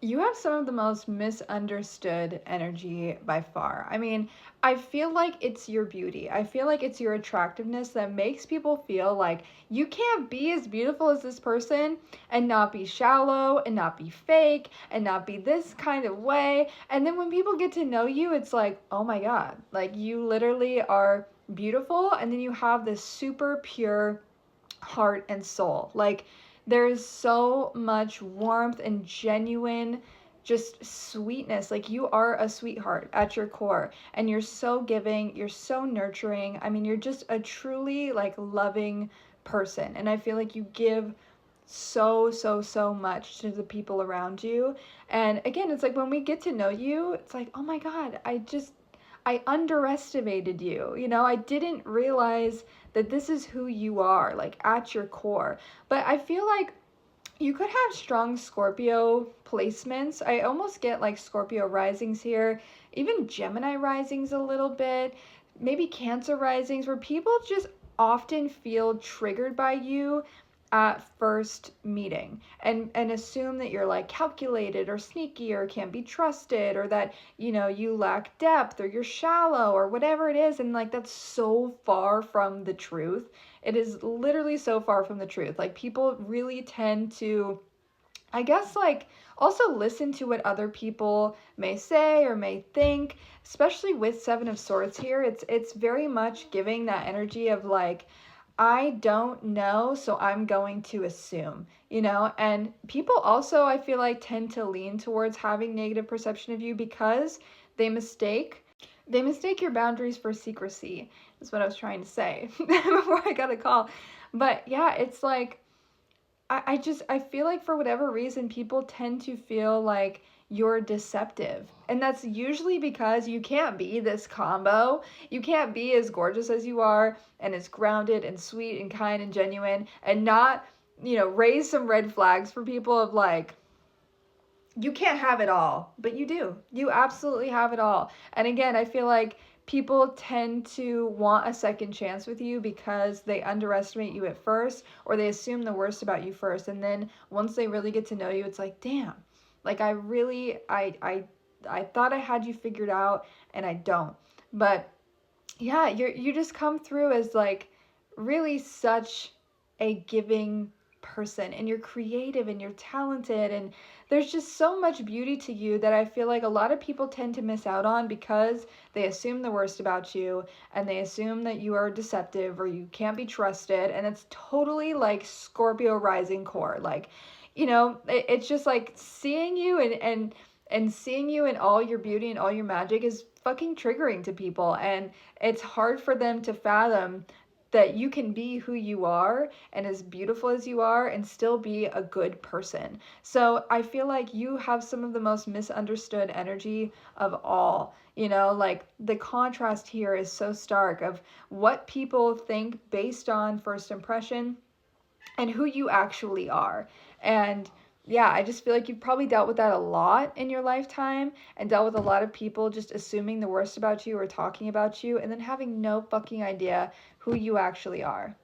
You have some of the most misunderstood energy by far. I mean, I feel like it's your beauty. I feel like it's your attractiveness that makes people feel like you can't be as beautiful as this person and not be shallow and not be fake and not be this kind of way. And then when people get to know you, it's like, oh my God, like you literally are beautiful. And then you have this super pure heart and soul. Like there's so much warmth and genuine just sweetness. Like you are a sweetheart at your core and you're so giving, you're so nurturing. I mean, you're just a truly like loving person. And I feel like you give so much to the people around you. And again, it's like when we get to know you, it's like, oh my God, I underestimated you. You know, I didn't realize that this is who you are, like at your core. But I feel like you could have strong Scorpio placements. I almost get like Scorpio risings here, even Gemini risings a little bit, maybe Cancer risings, where people just often feel triggered by you at first meeting and assume that you're like calculated or sneaky or can't be trusted or that you lack depth or you're shallow or whatever it is, and like that's so far from the truth. It is literally so far from the truth. Like people really tend to, I guess, like also listen to what other people may say or may think, especially with Seven of Swords here. It's very much giving that energy of like, I don't know, so I'm going to assume, and people also, I feel like, tend to lean towards having negative perception of you because they mistake they mistake your boundaries for secrecy. Is what I was trying to say before I got a call. But yeah, it's like I feel like for whatever reason people tend to feel like you're deceptive. And that's usually because you can't be this combo. You can't be as gorgeous as you are and as grounded and sweet and kind and genuine and not, raise some red flags for people of like, you can't have it all, but you do. You absolutely have it all. And again, I feel like people tend to want a second chance with you because they underestimate you at first or they assume the worst about you first. And then once they really get to know you, it's like, damn, like I thought I had you figured out and I don't. But yeah, you just come through as like really such a giving person, and you're creative and you're talented, and there's just so much beauty to you that I feel like a lot of people tend to miss out on because they assume the worst about you and they assume that you are deceptive or you can't be trusted, and it's totally like Scorpio rising core. Like, it's just like seeing you and seeing you in all your beauty and all your magic is fucking triggering to people, and it's hard for them to fathom that you can be who you are and as beautiful as you are and still be a good person. So I feel like you have some of the most misunderstood energy of all. Like the contrast here is so stark of what people think based on first impression and who you actually are. And yeah, I just feel like you've probably dealt with that a lot in your lifetime and dealt with a lot of people just assuming the worst about you or talking about you and then having no fucking idea who you actually are.